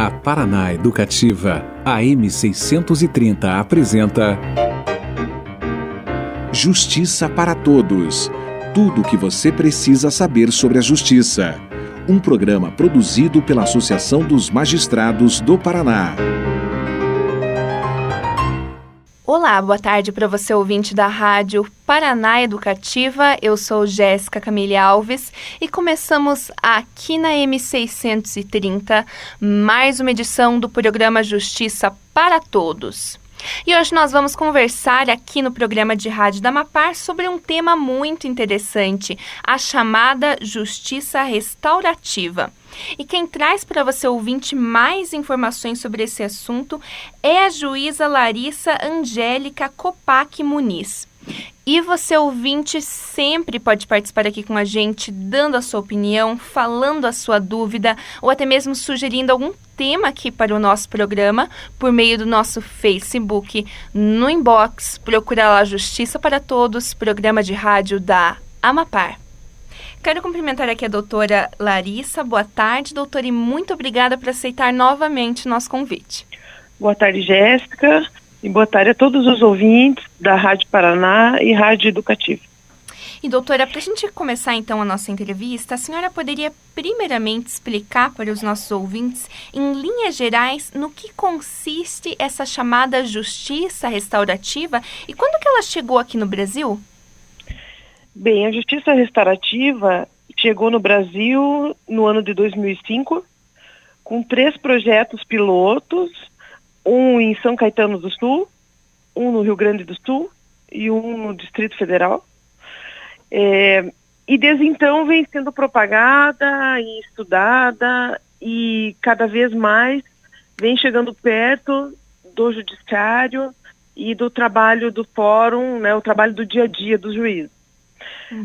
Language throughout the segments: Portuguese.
A Paraná Educativa, AM 630 apresenta Justiça para Todos. Tudo o que você precisa saber sobre a justiça. Um programa produzido pela Associação dos Magistrados do Paraná. Olá, boa tarde para você ouvinte da Rádio Paraná Educativa. Eu sou Jéssica Camille Alves e começamos aqui na M630 mais uma edição do programa Justiça para Todos. E hoje nós vamos conversar aqui no programa de rádio da Amapar sobre um tema muito interessante, a chamada Justiça Restaurativa. E quem traz para você, ouvinte, mais informações sobre esse assunto é a juíza Larissa Angélica Kopak Muniz. E você, ouvinte, sempre pode participar aqui com a gente, dando a sua opinião, falando a sua dúvida ou até mesmo sugerindo algum tema aqui para o nosso programa por meio do nosso Facebook, no inbox. Procura lá Justiça para Todos, programa de rádio da Amapar. Quero cumprimentar aqui a doutora Larissa. Boa tarde, doutora, e muito obrigada por aceitar novamente o nosso convite. Boa tarde, Jéssica, e boa tarde a todos os ouvintes da Rádio Paraná e Rádio Educativa. E doutora, para a gente começar então a nossa entrevista, a senhora poderia primeiramente explicar para os nossos ouvintes, em linhas gerais, no que consiste essa chamada justiça restaurativa e quando que ela chegou aqui no Brasil? Bem, a Justiça Restaurativa chegou no Brasil no ano de 2005, com 3 projetos pilotos, um em São Caetano do Sul, um no Rio Grande do Sul e um no Distrito Federal. E desde então vem sendo propagada e estudada e cada vez mais vem chegando perto do judiciário e do trabalho do fórum, né, o trabalho do dia a dia dos juízes.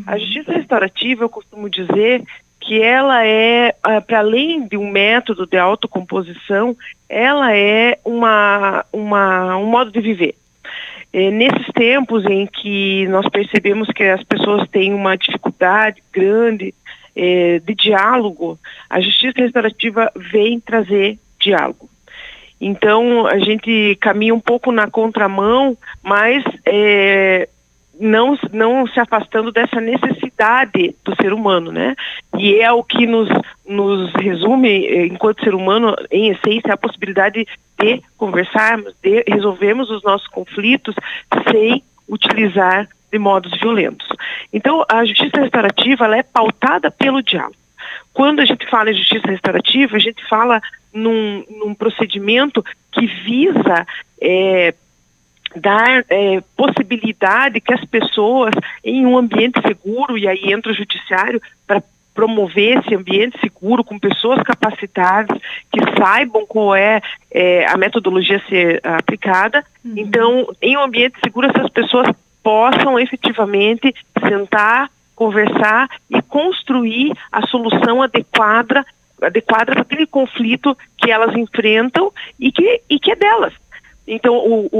A justiça restaurativa, eu costumo dizer que ela é, para além de um método de autocomposição, ela é um modo de viver. Nesses tempos em que nós percebemos que as pessoas têm uma dificuldade grande de diálogo, a justiça restaurativa vem trazer diálogo. Então, a gente caminha um pouco na contramão, mas não se afastando dessa necessidade do ser humano, né? E é o que nos resume, enquanto ser humano, em essência, a possibilidade de conversarmos, de resolvermos os nossos conflitos sem utilizar de modos violentos. Então, a justiça restaurativa, ela é pautada pelo diálogo. Quando a gente fala em justiça restaurativa, a gente fala num procedimento que visa dar possibilidade que as pessoas, em um ambiente seguro, e aí entra o judiciário para promover esse ambiente seguro com pessoas capacitadas, que saibam qual é a metodologia a ser aplicada. Então, em um ambiente seguro, essas pessoas possam efetivamente sentar, conversar e construir a solução adequada para aquele conflito que elas enfrentam e que é delas. Então,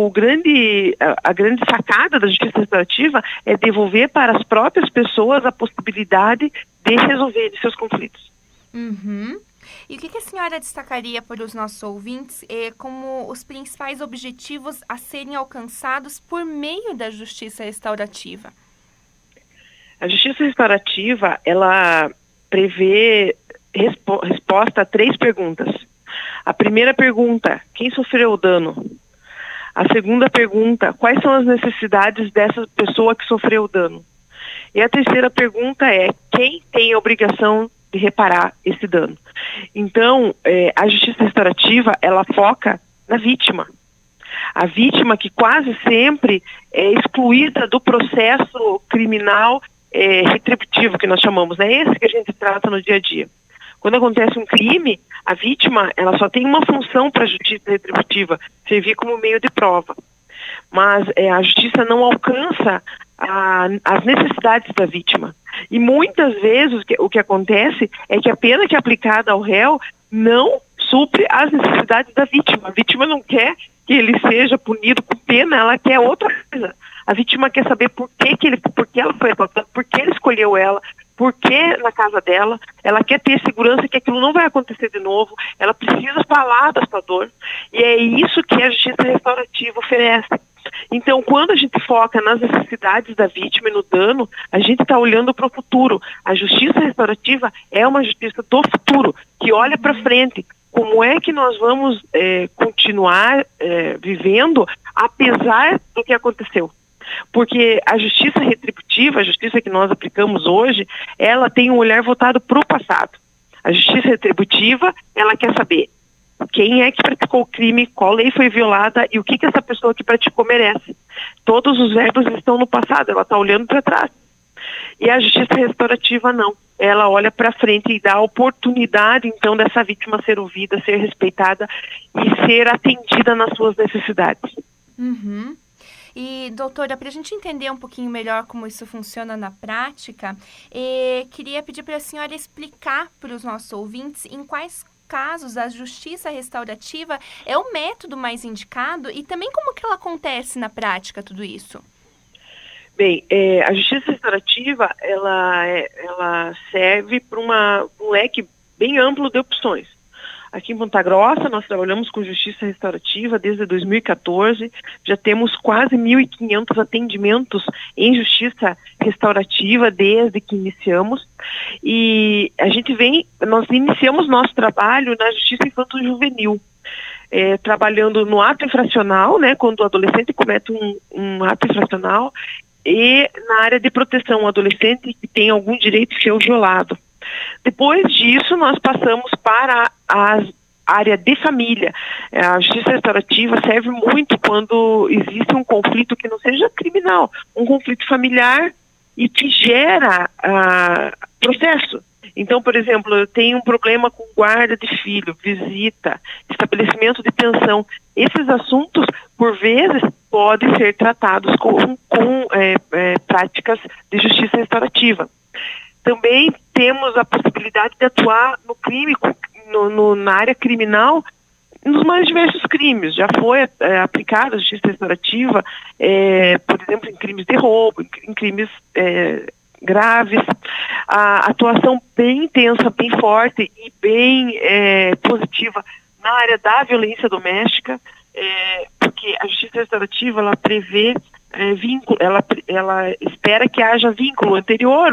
a grande sacada da justiça restaurativa é devolver para as próprias pessoas a possibilidade de resolver seus conflitos. E o que a senhora destacaria para os nossos ouvintes como os principais objetivos a serem alcançados por meio da justiça restaurativa? A justiça restaurativa, ela prevê resposta a 3 perguntas. A primeira pergunta, quem sofreu o dano? A segunda pergunta, quais são as necessidades dessa pessoa que sofreu o dano? E a terceira pergunta é, quem tem a obrigação de reparar esse dano? Então, a justiça restaurativa, ela foca na vítima. A vítima que quase sempre é excluída do processo criminal retributivo, que nós chamamos, né? Esse que a gente trata no dia a dia. Quando acontece um crime, a vítima, ela só tem uma função para a justiça retributiva, servir como meio de prova. Mas a justiça não alcança as necessidades da vítima. E muitas vezes o que acontece é que a pena que é aplicada ao réu não supre as necessidades da vítima. A vítima não quer que ele seja punido com pena, ela quer outra coisa. A vítima quer saber por que ela foi assaltada, por que ele escolheu ela, por que na casa dela, ela quer ter segurança que aquilo não vai acontecer de novo, ela precisa falar da sua dor, e é isso que a justiça restaurativa oferece. Então, quando a gente foca nas necessidades da vítima e no dano, a gente está olhando para o futuro. A justiça restaurativa é uma justiça do futuro, que olha para frente. Como é que nós vamos continuar vivendo apesar do que aconteceu? Porque a justiça retributiva, a justiça que nós aplicamos hoje, ela tem um olhar voltado para o passado. A justiça retributiva, ela quer saber quem é que praticou o crime, qual lei foi violada e o que essa pessoa que praticou merece. Todos os verbos estão no passado, ela está olhando para trás. E a justiça restaurativa não. Ela olha para frente e dá a oportunidade, então, dessa vítima ser ouvida, ser respeitada e ser atendida nas suas necessidades. Uhum. E, doutora, para a gente entender um pouquinho melhor como isso funciona na prática, queria pedir para a senhora explicar para os nossos ouvintes em quais casos a justiça restaurativa é o método mais indicado e também como que ela acontece na prática, tudo isso. Bem, a justiça restaurativa, ela serve para um leque bem amplo de opções. Aqui em Ponta Grossa, nós trabalhamos com justiça restaurativa desde 2014, já temos quase 1.500 atendimentos em justiça restaurativa desde que iniciamos, e nós iniciamos nosso trabalho na justiça infanto-juvenil, trabalhando no ato infracional, né, quando o adolescente comete um ato infracional, e na área de proteção ao adolescente que tem algum direito de ser violado. Depois disso, nós passamos para a área de família. A justiça restaurativa serve muito quando existe um conflito que não seja criminal, um conflito familiar e que gera processo. Então, por exemplo, eu tenho um problema com guarda de filho, visita, estabelecimento de pensão. Esses assuntos, por vezes, podem ser tratados com práticas de justiça restaurativa. Também temos a possibilidade de atuar no crime, na área criminal, nos mais diversos crimes. Já foi aplicada a justiça restaurativa, por exemplo, em crimes de roubo, em crimes graves. A atuação bem intensa, bem forte e bem positiva na área da violência doméstica, porque a justiça restaurativa, ela prevê vínculo, ela espera que haja vínculo anterior,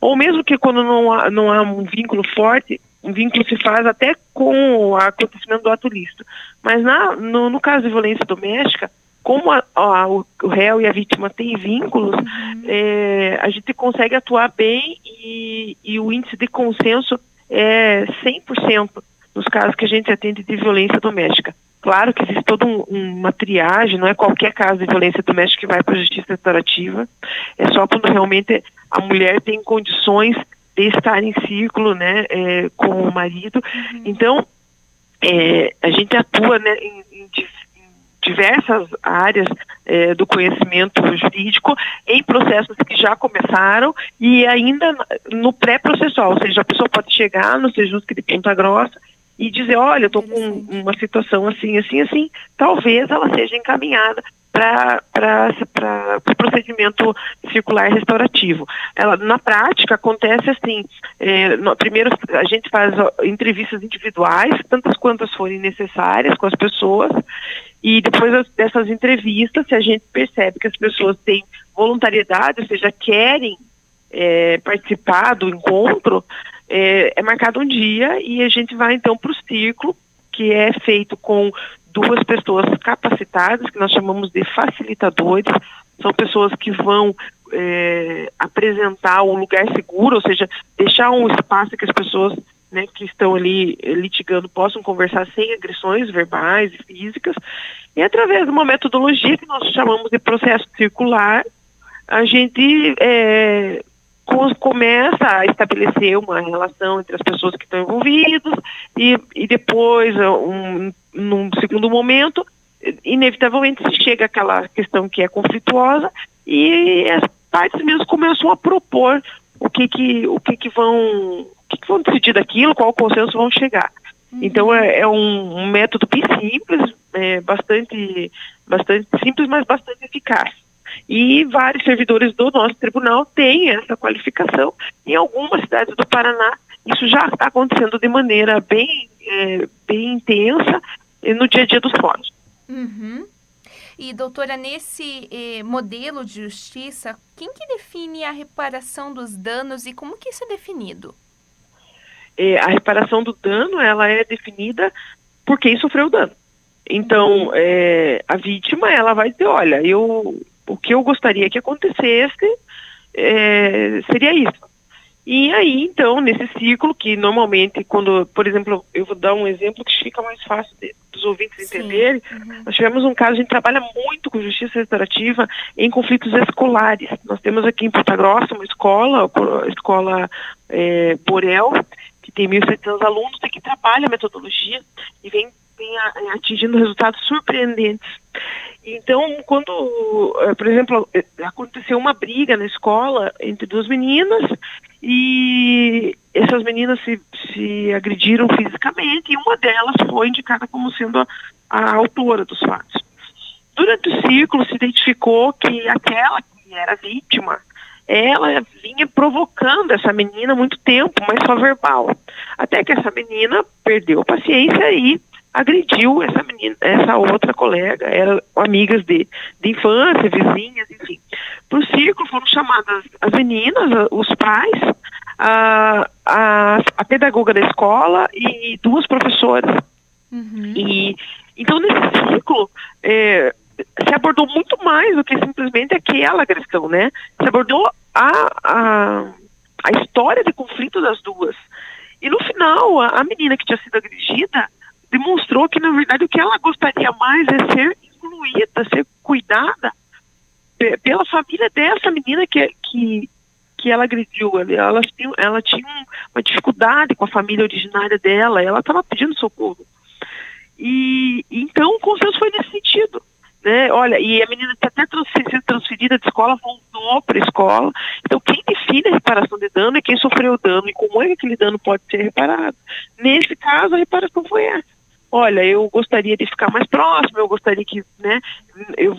ou mesmo que quando não há um vínculo forte, um vínculo se faz até com o acontecimento do ato lícito. Mas no caso de violência doméstica, como o réu e a vítima têm vínculos, a gente consegue atuar bem e o índice de consenso é 100% nos casos que a gente atende de violência doméstica. Claro que existe toda uma triagem, não é qualquer caso de violência doméstica que vai para a justiça restaurativa, é só quando realmente a mulher tem condições de estar em círculo, né, com o marido. Então, a gente atua, né, em diversas áreas do conhecimento jurídico, em processos que já começaram e ainda no pré-processual, ou seja, a pessoa pode chegar no Sejusc de Ponta Grossa e dizer, olha, eu estou com uma situação assim, assim, assim, talvez ela seja encaminhada para o procedimento circular restaurativo. Na prática, acontece assim, primeiro a gente faz entrevistas individuais, tantas quantas forem necessárias com as pessoas, e depois dessas entrevistas, se a gente percebe que as pessoas têm voluntariedade, ou seja, querem participar do encontro, é marcado um dia e a gente vai então para o círculo, que é feito com 2 pessoas capacitadas, que nós chamamos de facilitadores. São pessoas que vão apresentar um lugar seguro, ou seja, deixar um espaço que as pessoas, né, que estão ali litigando possam conversar sem agressões verbais e físicas. E através de uma metodologia que nós chamamos de processo circular, a gente começa a estabelecer uma relação entre as pessoas que estão envolvidas e depois, num segundo momento, inevitavelmente se chega àquela questão que é conflituosa e as partes mesmo começam a propor o que vão decidir daquilo, qual consenso vão chegar. Então é um método bem simples, bastante simples, mas bastante eficaz. E vários servidores do nosso tribunal têm essa qualificação. Em algumas cidades do Paraná, isso já está acontecendo de maneira bem intensa no dia a dia dos fóruns. Uhum. E, doutora, nesse modelo de justiça, quem que define a reparação dos danos e como que isso é definido? A reparação do dano, ela é definida por quem sofreu o dano. Então, a vítima, ela vai dizer, olha, o que eu gostaria que acontecesse seria isso. E aí, então, nesse ciclo, que normalmente, quando, por exemplo, eu vou dar um exemplo que fica mais fácil dos ouvintes entenderem, nós tivemos um caso, a gente trabalha muito com justiça restaurativa em conflitos escolares. Nós temos aqui em Ponta Grossa uma escola, a escola Borel, que tem 1.700 alunos e que trabalha a metodologia e vem atingindo resultados surpreendentes. Então, quando, por exemplo, aconteceu uma briga na escola entre duas meninas e essas meninas se agrediram fisicamente e uma delas foi indicada como sendo a autora dos fatos. Durante o ciclo se identificou que aquela que era vítima, ela vinha provocando essa menina há muito tempo, mas só verbal. Até que essa menina perdeu a paciência e agrediu essa menina, essa outra colega, eram amigas de infância, vizinhas, enfim. Para o círculo foram chamadas as meninas, os pais, a pedagoga da escola e duas professoras. Uhum. E então nesse ciclo se abordou muito mais do que simplesmente aquela agressão, né? Se abordou a história de conflito das duas. E no final, a menina que tinha sido agredida demonstrou que, na verdade, o que ela gostaria mais é ser incluída, ser cuidada pela família dessa menina que ela agrediu. Ela tinha uma dificuldade com a família originária dela, ela estava pedindo socorro. E então o consenso foi nesse sentido. Né? Olha, e a menina está até sendo transferida de escola, voltou para a escola. Então, quem define a reparação de dano é quem sofreu o dano e como é que aquele dano pode ser reparado. Nesse caso, a reparação foi essa. Olha, eu gostaria de ficar mais próximo, eu gostaria que, né, eu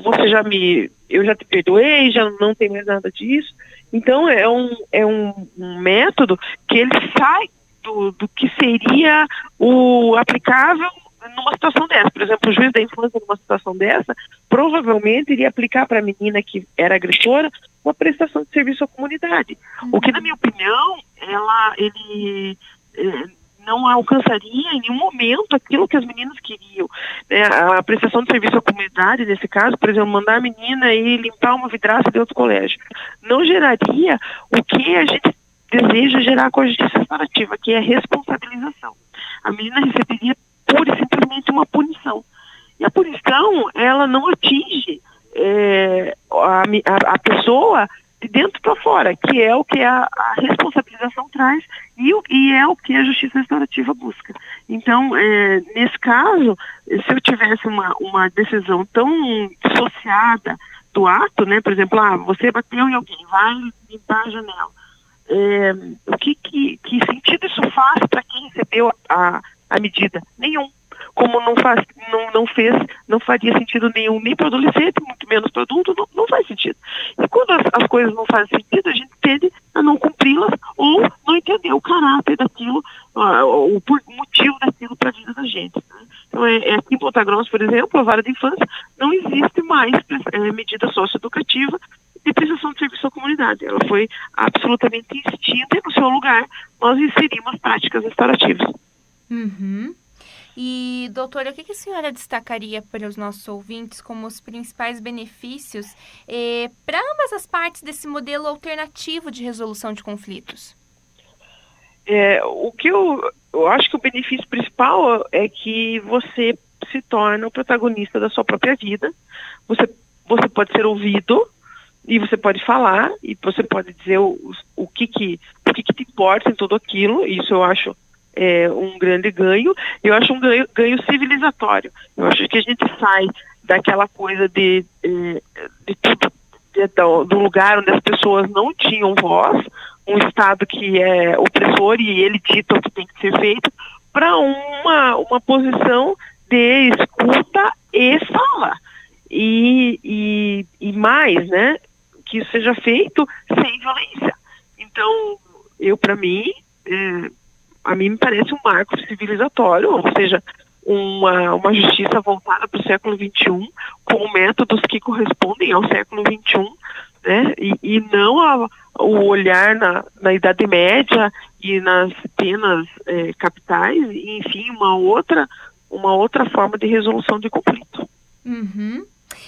já te perdoei, já não tem mais nada disso. Então, é um método que ele sai do que seria o aplicável numa situação dessa. Por exemplo, o juiz da infância, numa situação dessa, provavelmente iria aplicar para a menina que era agressora uma prestação de serviço à comunidade. O que, na minha opinião, ele não alcançaria em nenhum momento aquilo que as meninas queriam. Né? A prestação de serviço à comunidade, nesse caso, por exemplo, mandar a menina ir limpar uma vidraça de outro colégio, não geraria o que a gente deseja gerar com a justiça restaurativa, que é a responsabilização. A menina receberia pura e simplesmente uma punição. E a punição, ela não atinge a pessoa de dentro para fora, que é o que a responsabilização traz e é o que a justiça restaurativa busca. Então, nesse caso, se eu tivesse uma decisão tão dissociada do ato, né, por exemplo, você bateu em alguém, vai limpar a janela. Que sentido isso faz para quem recebeu a medida? Nenhum. Como não faria sentido nenhum, nem para o adolescente, muito menos para o adulto, não faz sentido. E quando as coisas não fazem sentido, a gente tende a não cumpri-las ou não entender o caráter daquilo, o motivo daquilo para a vida da gente. Né? Então, aqui em Ponta Grossa, por exemplo, a vara de infância, não existe mais medida socioeducativa de prestação de serviço à comunidade. Ela foi absolutamente extinta e, no seu lugar, nós inserimos práticas restaurativas. Uhum. E, doutora, o que a senhora destacaria para os nossos ouvintes como os principais benefícios para ambas as partes desse modelo alternativo de resolução de conflitos? O que eu acho que o benefício principal é que você se torna o protagonista da sua própria vida. Você pode ser ouvido e você pode falar e você pode dizer o que te importa em tudo aquilo. Isso eu acho um grande ganho. Eu acho um ganho civilizatório. Eu acho que a gente sai daquela coisa do lugar onde as pessoas não tinham voz, um Estado que é opressor e ele dita o que tem que ser feito, para uma posição de escuta e fala. E e mais, né, que isso seja feito sem violência. Então, para mim, a mim me parece um marco civilizatório, ou seja, uma justiça voltada para o século XXI, com métodos que correspondem ao século XXI, né, e não o olhar na Idade Média e nas penas capitais, e, enfim, uma outra forma de resolução de conflito. Uhum.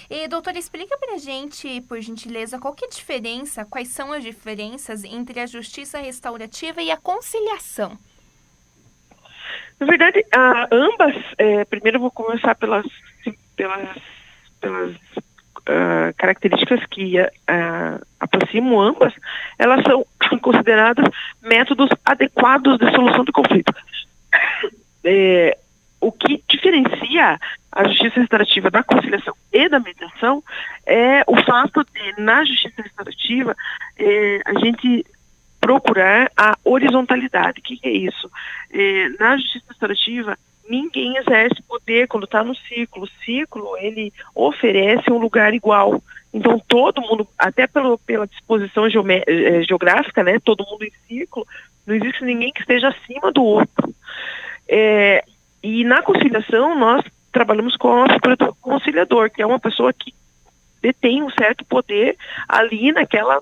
E, doutora, explica pra gente, por gentileza, qual que é a diferença, quais são as diferenças entre a justiça restaurativa e a conciliação? Na verdade, ambas, primeiro eu vou começar pelas características que aproximam ambas, elas são consideradas métodos adequados de solução de conflito. O que diferencia a justiça restaurativa da conciliação e da mediação é o fato de, na justiça restaurativa, a gente procurar a horizontalidade. O que é isso? Na justiça restaurativa, ninguém exerce poder quando está no ciclo. O ciclo, ele oferece um lugar igual. Então, todo mundo, até pela disposição geográfica, né, todo mundo em ciclo, não existe ninguém que esteja acima do outro. E na conciliação, nós trabalhamos com o conciliador, que é uma pessoa que detém um certo poder ali naquela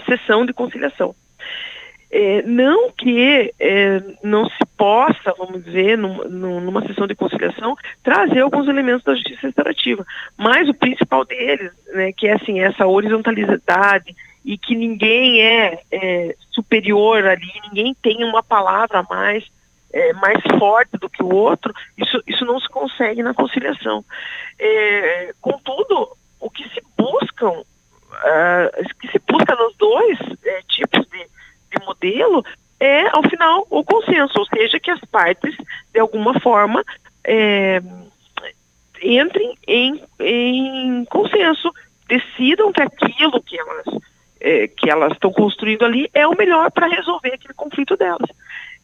sessão de conciliação. Não que não se possa, vamos dizer, numa sessão de conciliação, trazer alguns elementos da justiça restaurativa, mas o principal deles, né, que é assim, essa horizontalidade, e que ninguém é superior ali, ninguém tem uma palavra mais forte do que o outro, isso não se consegue na conciliação. Contudo, o que se busca nos dois tipos de modelo é, ao final, o consenso, ou seja, que as partes, de alguma forma, entrem em consenso, decidam que aquilo que elas estão construindo ali é o melhor para resolver aquele conflito delas.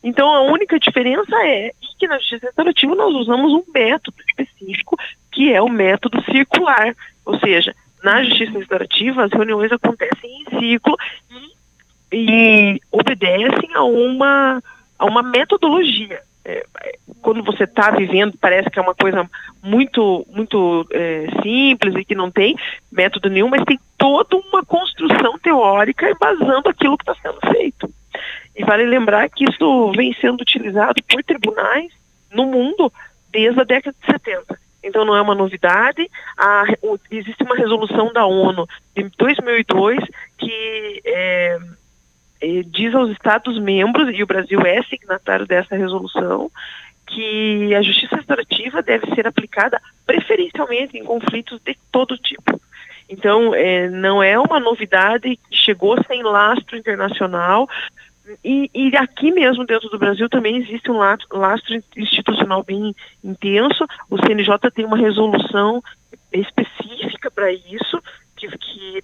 Então, a única diferença é que na justiça restaurativa nós usamos um método específico, que é o método circular. Ou seja, na justiça restaurativa, as reuniões acontecem em ciclo e obedecem a uma metodologia. Quando você está vivendo, parece que é uma coisa muito, muito simples e que não tem método nenhum, mas tem toda uma construção teórica embasando aquilo que está sendo feito. E vale lembrar que isso vem sendo utilizado por tribunais no mundo desde a década de 70. Então não é uma novidade. Existe uma resolução da ONU de 2002 que diz aos Estados-membros, e o Brasil é signatário dessa resolução, que a justiça restaurativa deve ser aplicada preferencialmente em conflitos de todo tipo. Então, não é uma novidade que chegou sem lastro internacional, e aqui mesmo dentro do Brasil também existe um lastro institucional bem intenso. O CNJ tem uma resolução específica para isso, que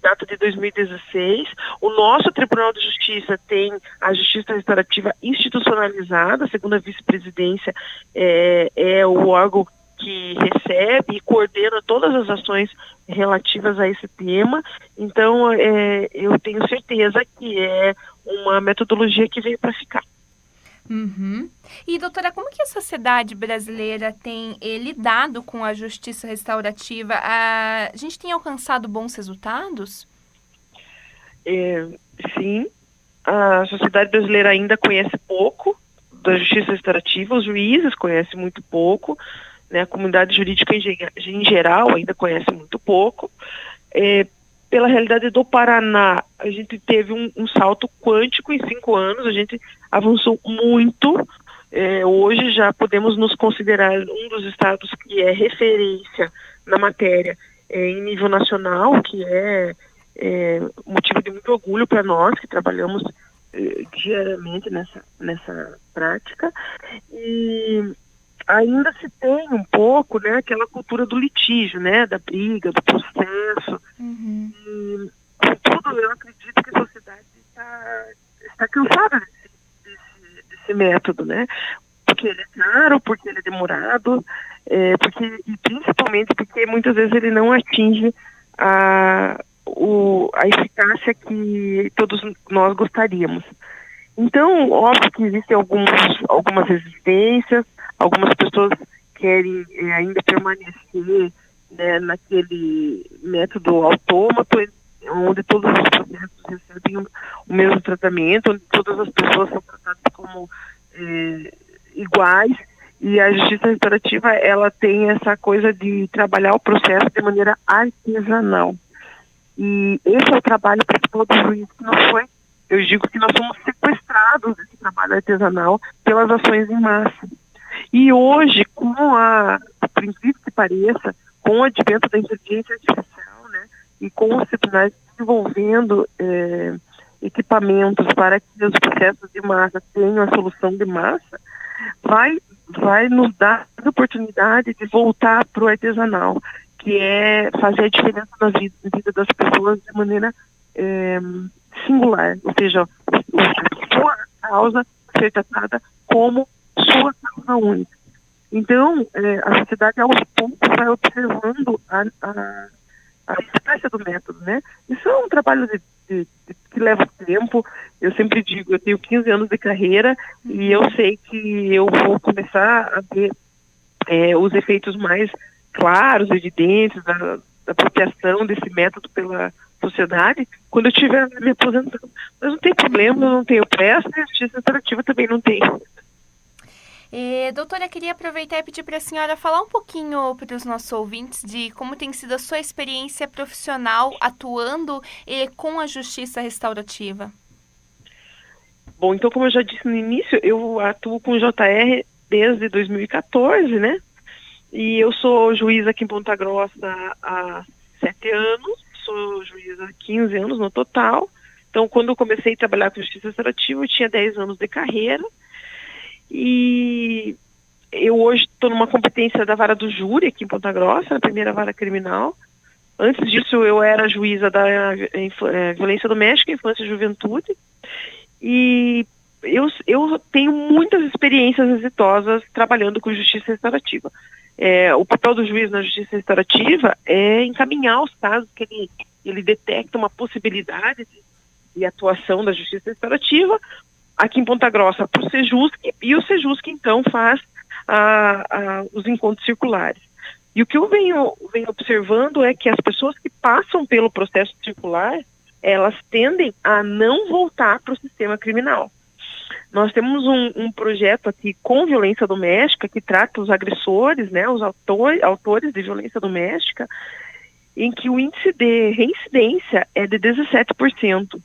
data de 2016. O nosso Tribunal de Justiça tem a justiça restaurativa institucionalizada, segundo a vice-presidência, é o órgão que recebe e coordena todas as ações relativas a esse tema. Então, eu tenho certeza que é uma metodologia que veio para ficar. Uhum. E, doutora, como que a sociedade brasileira tem lidado com a justiça restaurativa? A gente tem alcançado bons resultados? Sim. A sociedade brasileira ainda conhece pouco da justiça restaurativa, os juízes conhecem muito pouco, né? A comunidade jurídica em geral ainda conhece muito pouco. Pela realidade do Paraná, a gente teve um salto quântico em 5 anos, a gente avançou muito. Hoje já podemos nos considerar um dos estados que é referência na matéria em nível nacional, que é motivo de muito orgulho para nós que trabalhamos diariamente nessa prática. E ainda se tem um pouco, né, aquela cultura do litígio, né, da briga, do processo. Uhum. E, contudo, eu acredito que a sociedade está cansada desse método, né, porque ele é caro, porque ele é demorado, e principalmente porque muitas vezes ele não atinge a eficácia que todos nós gostaríamos. Então, óbvio que existem algumas resistências, algumas pessoas querem ainda permanecer, né, naquele método autômato, onde todos os processos recebem o mesmo tratamento, onde todas as pessoas são tratadas como iguais, e a justiça restaurativa, ela tem essa coisa de trabalhar o processo de maneira artesanal. E esse é o trabalho principal do juiz, que não foi, eu digo que nós somos sequestrados desse trabalho artesanal pelas ações em massa. E hoje, por incrível que pareça, com o advento da inteligência artificial, né, e com os tribunais desenvolvendo equipamentos para que os processos de massa tenham a solução de massa, vai nos dar a oportunidade de voltar para o artesanal, que é fazer a diferença na vida das pessoas de maneira singular, ou seja, sua causa ser tratada como sua causa única. Então, a sociedade aos poucos vai observando a eficácia do método, né? Isso é um trabalho que leva tempo. Eu sempre digo, eu tenho 15 anos de carreira e eu sei que eu vou começar a ver os efeitos mais claros, evidentes da apropriação desse método pela sociedade quando eu estiver me aposentando. Mas não tem problema, eu não tenho pressa e a justiça restaurativa também não tem. Doutora, queria aproveitar e pedir para a senhora falar um pouquinho para os nossos ouvintes de como tem sido a sua experiência profissional atuando com a justiça restaurativa. Bom, então, como eu já disse no início, eu atuo com o JR desde 2014, né? E eu sou juíza aqui em Ponta Grossa há 7 anos, sou juíza há 15 anos no total. Então, quando eu comecei a trabalhar com justiça restaurativa, eu tinha 10 anos de carreira. E eu hoje estou numa competência da vara do júri aqui em Ponta Grossa, na primeira vara criminal. Antes disso, eu era juíza da violência doméstica, infância e juventude. E eu tenho muitas experiências exitosas trabalhando com justiça restaurativa. O papel do juiz na justiça restaurativa é encaminhar os casos que ele detecta uma possibilidade de atuação da justiça restaurativa aqui em Ponta Grossa para o Sejusc, e o Sejusc, então, faz os encontros circulares. E o que eu venho observando é que as pessoas que passam pelo processo circular, elas tendem a não voltar para o sistema criminal. Nós temos um projeto aqui com violência doméstica que trata os agressores, né, os autores de violência doméstica, em que o índice de reincidência é de 17%.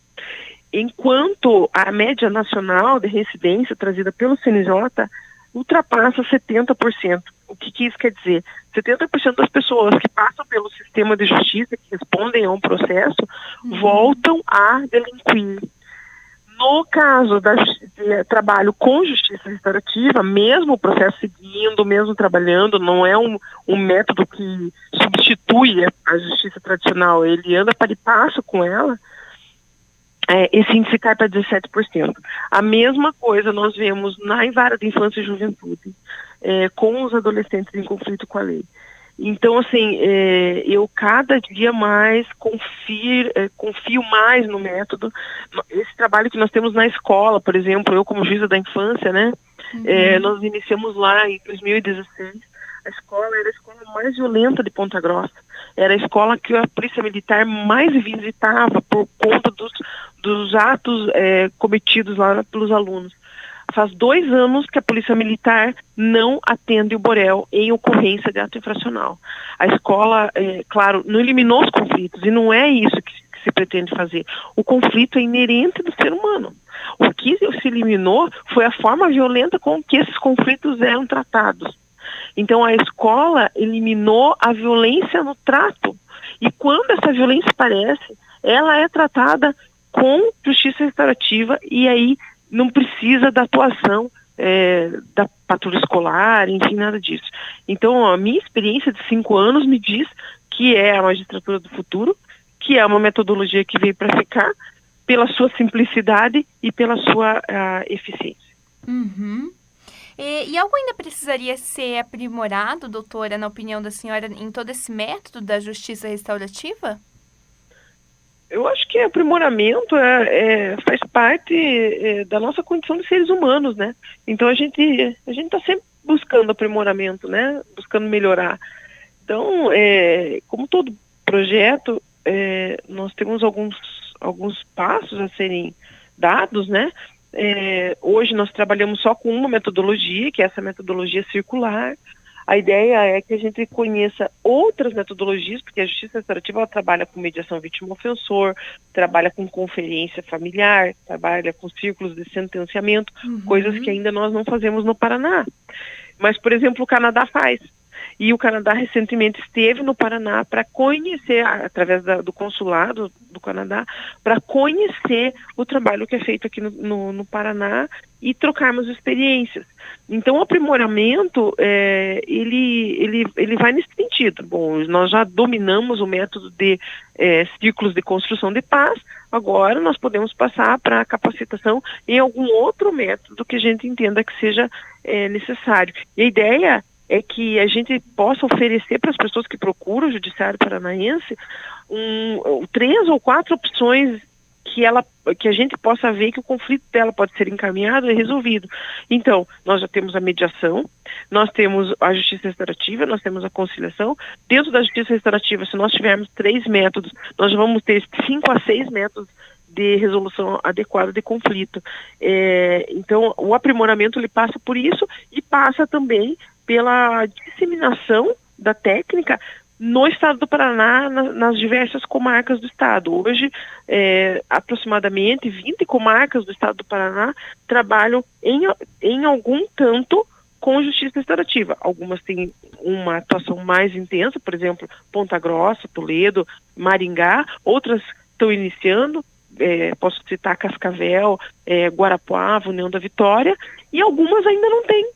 Enquanto a média nacional de reincidência trazida pelo CNJ ultrapassa 70%. O que isso quer dizer? 70% das pessoas que passam pelo sistema de justiça, que respondem a um processo, voltam a delinquir. No caso de trabalho com justiça restaurativa, mesmo o processo seguindo, mesmo trabalhando, não é um método que substitui a justiça tradicional, ele anda para e passo com ela, esse índice cai para 17%. A mesma coisa nós vemos na vara de infância e juventude, com os adolescentes em conflito com a lei. Então, assim, eu cada dia mais confio mais no método. Esse trabalho que nós temos na escola, por exemplo, eu como juíza da infância, né, nós iniciamos lá em 2016. A escola era a escola mais violenta de Ponta Grossa. Era a escola que a polícia militar mais visitava por conta dos atos cometidos lá pelos alunos. Faz 2 anos que a polícia militar não atende o Borel em ocorrência de ato infracional. A escola, claro, não eliminou os conflitos, e não é isso que se pretende fazer. O conflito é inerente do ser humano. O que se eliminou foi a forma violenta com que esses conflitos eram tratados. Então, a escola eliminou a violência no trato. E quando essa violência aparece, ela é tratada com justiça restaurativa, e aí não precisa da atuação da patrulha escolar, enfim, nada disso. Então, a minha experiência de 5 anos me diz que é a magistratura do futuro, que é uma metodologia que veio para ficar, pela sua simplicidade e pela sua eficiência. Uhum. E algo ainda precisaria ser aprimorado, doutora, na opinião da senhora, em todo esse método da justiça restaurativa? Eu acho que aprimoramento faz parte da nossa condição de seres humanos, né? Então a gente está sempre buscando aprimoramento, né? Buscando melhorar. Então, como todo projeto, nós temos alguns passos a serem dados, né? Hoje nós trabalhamos só com uma metodologia, que é essa metodologia circular. A ideia é que a gente conheça outras metodologias, porque a justiça restaurativa ela trabalha com mediação vítima-ofensor, trabalha com conferência familiar, trabalha com círculos de sentenciamento, coisas que ainda nós não fazemos no Paraná. Mas, por exemplo, o Canadá faz. E o Canadá recentemente esteve no Paraná para conhecer, através do consulado do Canadá, para conhecer o trabalho que é feito aqui no Paraná e trocarmos experiências. Então, o aprimoramento, ele vai nesse sentido. Bom, nós já dominamos o método de ciclos de construção de paz, agora nós podemos passar para a capacitação em algum outro método que a gente entenda que seja necessário. E a ideia é que a gente possa oferecer para as pessoas que procuram o Judiciário Paranaense 3 ou 4 opções que a gente possa ver que o conflito dela pode ser encaminhado e resolvido. Então, nós já temos a mediação, nós temos a justiça restaurativa, nós temos a conciliação. Dentro da justiça restaurativa, se nós tivermos 3 métodos, nós já vamos ter 5 a 6 métodos de resolução adequada de conflito. Então, o aprimoramento ele passa por isso e passa também pela disseminação da técnica no estado do Paraná, nas diversas comarcas do estado. Hoje, aproximadamente 20 comarcas do estado do Paraná trabalham em algum tanto com justiça restaurativa. Algumas têm uma atuação mais intensa, por exemplo, Ponta Grossa, Toledo, Maringá, outras estão iniciando, posso citar Cascavel, Guarapuava, União da Vitória, e algumas ainda não têm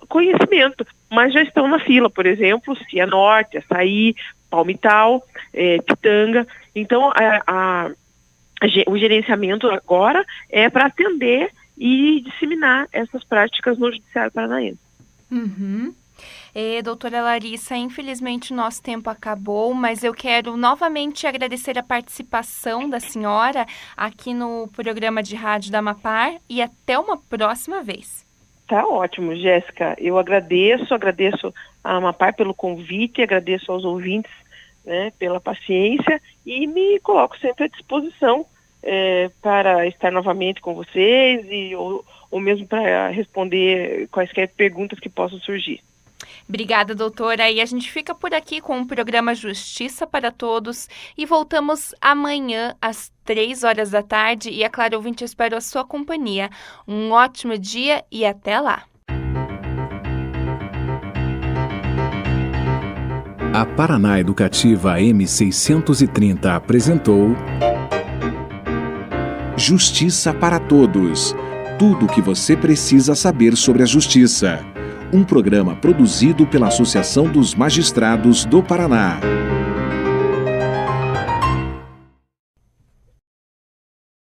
conhecimento, mas já estão na fila, por exemplo, Cianorte, Açaí, Palmital, Pitanga. Então, o gerenciamento agora é para atender e disseminar essas práticas no Judiciário Paranaense. Doutora Larissa, infelizmente o nosso tempo acabou, mas eu quero novamente agradecer a participação da senhora aqui no programa de rádio da Amapar e até uma próxima vez. Tá ótimo, Jéssica. Eu agradeço a Amapar pelo convite, agradeço aos ouvintes, né, pela paciência e me coloco sempre à disposição para estar novamente com vocês ou mesmo para responder quaisquer perguntas que possam surgir. Obrigada, doutora. E a gente fica por aqui com o programa Justiça para Todos e voltamos amanhã às 3 horas da tarde. E, é claro, ouvinte, eu espero a sua companhia. Um ótimo dia e até lá. A Paraná Educativa M630 apresentou Justiça para Todos. Tudo o que você precisa saber sobre a justiça. Um programa produzido pela Associação dos Magistrados do Paraná.